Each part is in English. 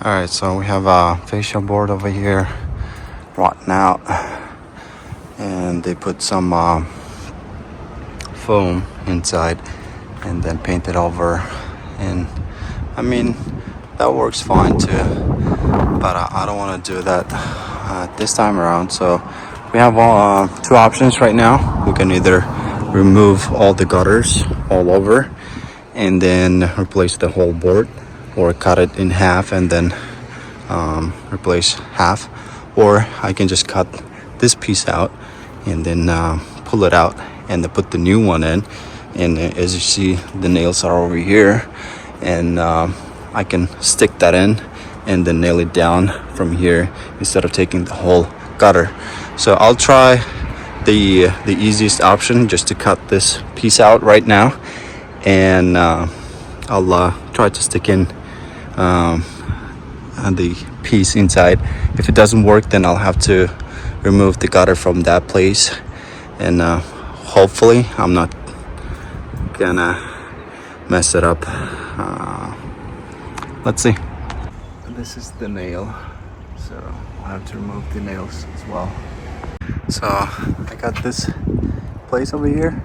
All right, so we have a fascia board over here rotten out, and they put some foam inside and then paint it over. And I mean, that works fine too, but I don't want to do that this time around. So we have two options right now. We can either remove all the gutters all over and then replace the whole board, or cut it in half and then replace half, or I can just cut this piece out and then pull it out and then put the new one in. And as you see, the nails are over here, and I can stick that in and then nail it down from here instead of taking the whole gutter. So I'll try the easiest option, just to cut this piece out right now, and I'll try to stick in the piece inside. If it doesn't work, then I'll have to remove the gutter from that place, and hopefully I'm not gonna mess it up. Let's see. This is the nail, so I'll have to remove the nails as well. So I got this place over here.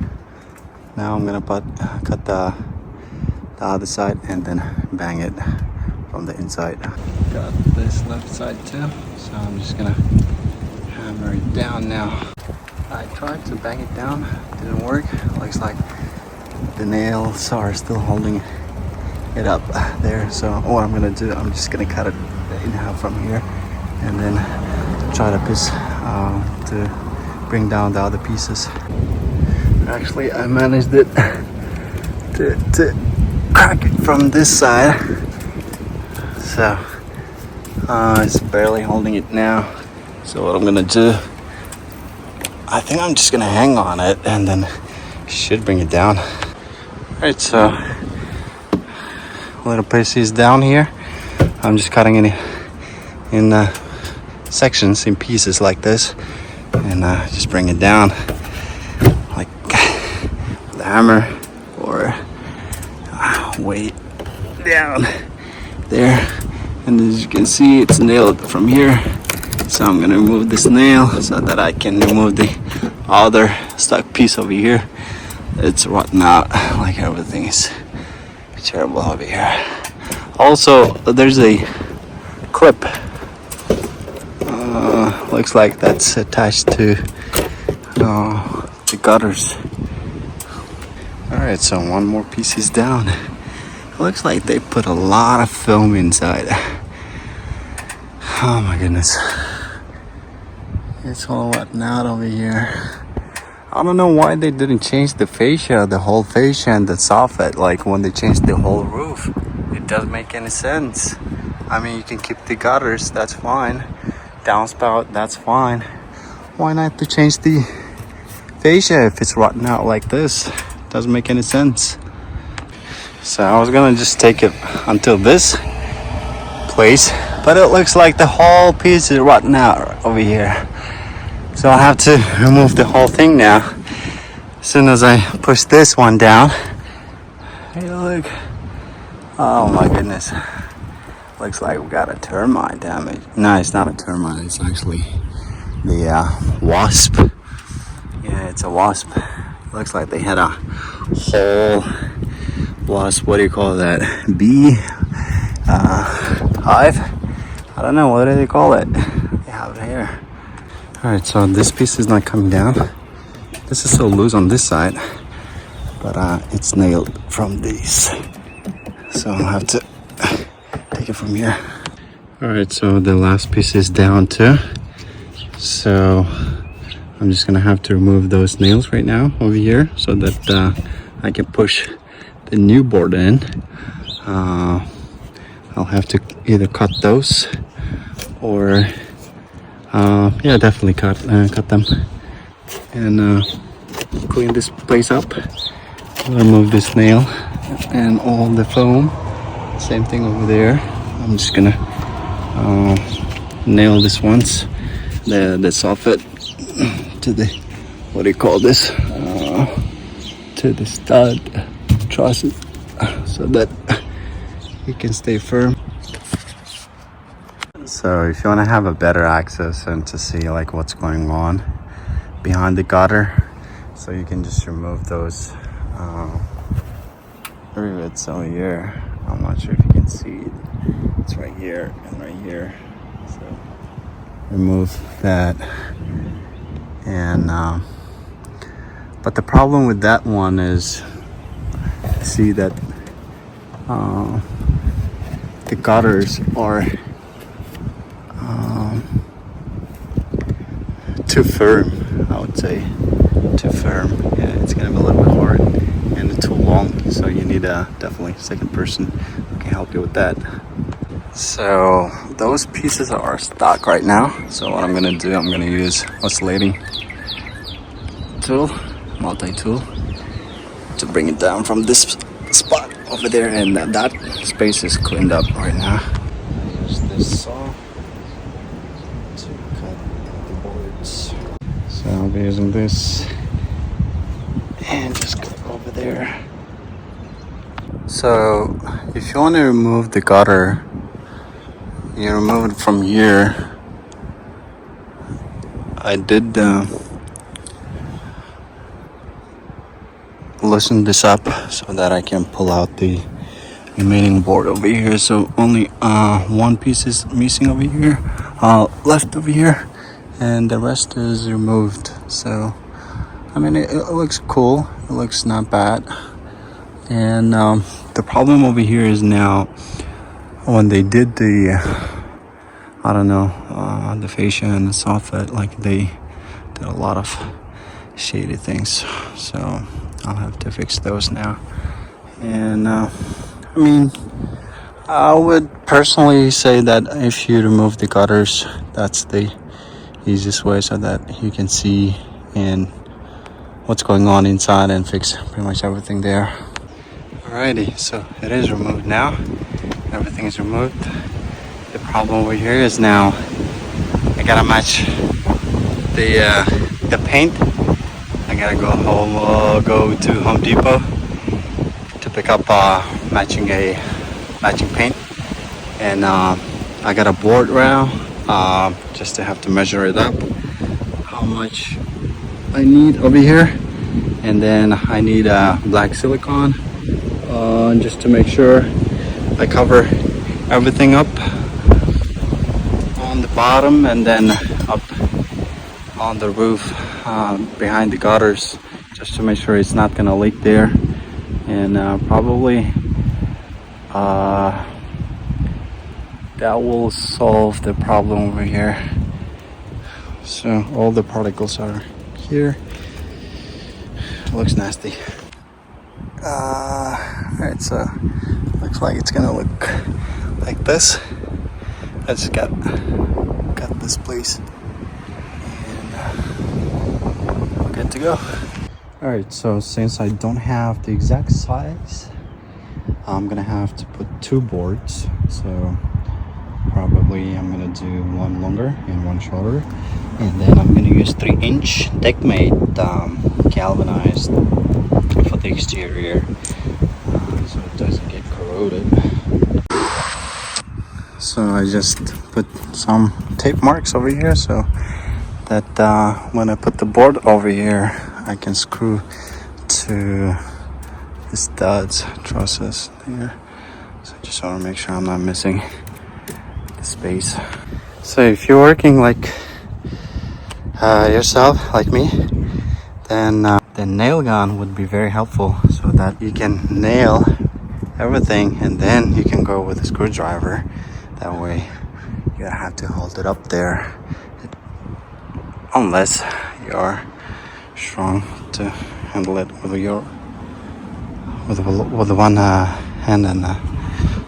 Now I'm gonna cut the other side and then bang it from the inside. Got this left side too, so I'm just gonna hammer it down now. I tried to bang it down, didn't work. Looks like the nails are still holding it up there. So what I'm gonna do, I'm just gonna cut it in half from here and then try to bring down the other pieces. Actually, I managed it to crack it from this side, so it's barely holding it now. So what I'm gonna do, I think I'm just gonna hang on it and then should bring it down. Alright, so little pieces down here, I'm just cutting it in sections, in pieces like this, and just bring it down like with a hammer, or weight down there. And as you can see, it's nailed from here, so I'm gonna remove this nail so that I can remove the other stuck piece over here. It's rotten out, like everything is terrible over here. Also, there's a clip, looks like that's attached to the gutters. Alright, so one more piece is down. It looks like they put a lot of film inside. Oh my goodness, it's all rotten out over here. I don't know why they didn't change the fascia, the whole fascia and the soffit, like when they changed the whole roof. It doesn't make any sense. I mean, you can keep the gutters, that's fine. Downspout, that's fine. Why not to change the fascia if it's rotten out like this? Doesn't make any sense. So I was gonna just take it until this place, but it looks like the whole piece is rotten out over here. So I have to remove the whole thing now. As soon as I push this one down, hey look, oh my goodness, looks like we got a termite damage. No, it's not a termite, it's actually the wasp. Yeah, it's a wasp. Looks like they had a whole wasp, what do you call that, bee hive? I don't know, what do they call it? They have it here. Alright, so this piece is not coming down. This is so loose on this side, but it's nailed from these. So I'll have to take it from here. Alright, so the last piece is down too. So I'm just gonna have to remove those nails right now over here so that I can push the new board in. I'll have to either cut those or yeah, definitely cut them and clean this place up. Remove this nail and all the foam. Same thing over there. I'm just gonna nail this once, the soffit to the, what do you call this, to the stud trusses, so that it can stay firm. So if you want to have a better access and to see like what's going on behind the gutter, so you can just remove those rivets over here. I'm not sure if you can see it. It's right here and right here. So remove that. And but the problem with that one is, see that the gutters are too firm, I would say. Too firm. Yeah, it's gonna be a little bit hard and too long. So you need a definitely second person who can help you with that. So those pieces are stuck right now. So what I'm gonna do, I'm gonna use oscillating tool, multi-tool, to bring it down from this spot over there, and that space is cleaned up right now. I use this saw to cut the boards. So I'll be using this and just go over there. So if you want to remove the gutter, you remove it from here. I did loosen this up so that I can pull out the remaining board over here. So only one piece is missing over here, left over here, and the rest is removed. So I mean, it looks cool, it looks not bad. And the problem over here is now when they did the I don't know, the fascia and the soffit, like they did a lot of shady things, so I'll have to fix those now. And I mean, I would personally say that if you remove the gutters, that's the easiest way, so that you can see in what's going on inside and fix pretty much everything there. Alrighty, so it is removed now. Everything is removed. The problem over here is now I gotta match the paint. I gotta go home, go to Home Depot to pick up matching paint, and I got a board rail just to have to measure it up how much I need over here, and then I need black silicone just to make sure I cover everything up on the bottom and then up on the roof behind the gutters, just to make sure it's not gonna leak there. And probably that will solve the problem over here. So all the particles are here. It looks nasty. Alright, so looks like it's gonna look like this. I just got this place and we're good to go. Alright, so since I don't have the exact size, I'm gonna have to put two boards. So probably I'm gonna do one longer and one shorter, and then I'm gonna use 3-inch deck mate galvanized for the exterior, so it doesn't get corroded. So I just put some tape marks over here so that when I put the board over here, I can screw to the studs, trusses there. So I just want to make sure I'm not missing the space. So if you're working like yourself, like me, then the nail gun would be very helpful, so that you can nail everything and then you can go with a screwdriver. That way you don't have to hold it up there, unless you're strong to handle it with the one hand and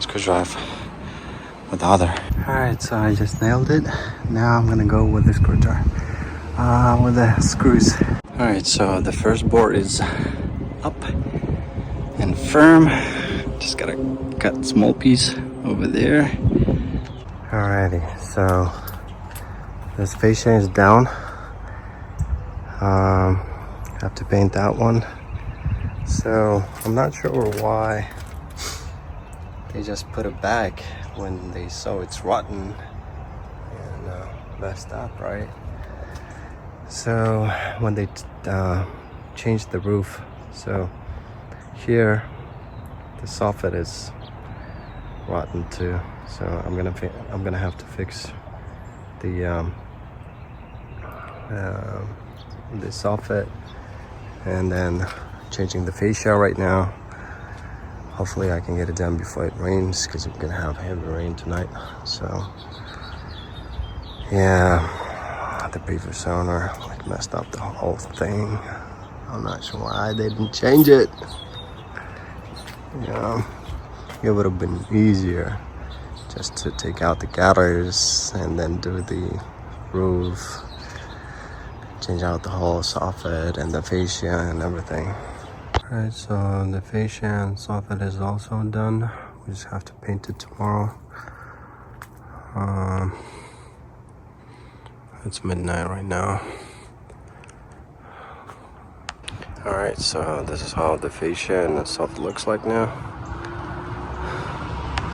screwdriver with the other. Alright, so I just nailed it. Now I'm gonna go with the screwdriver, with the screws. Alright, so the first board is up and firm. Just gotta cut small piece over there. Alrighty, so this fascia is down. Have to paint that one. So I'm not sure why they just put it back when they saw it's rotten. messed up, right? So when they changed the roof, so here the soffit is rotten too. So I'm gonna have to fix the soffit, and then changing the fascia right now. Hopefully I can get it done before it rains, because we're gonna have heavy rain tonight. So yeah, the previous owner like messed up the whole thing. I'm not sure why they didn't change it. You know, it would have been easier just to take out the gutters and then do the roof, change out the whole soffit and the fascia and everything. Alright, so the fascia and soffit is also done. We just have to paint it tomorrow. It's midnight right now. Alright, so this is how the fascia and the soffit looks like now.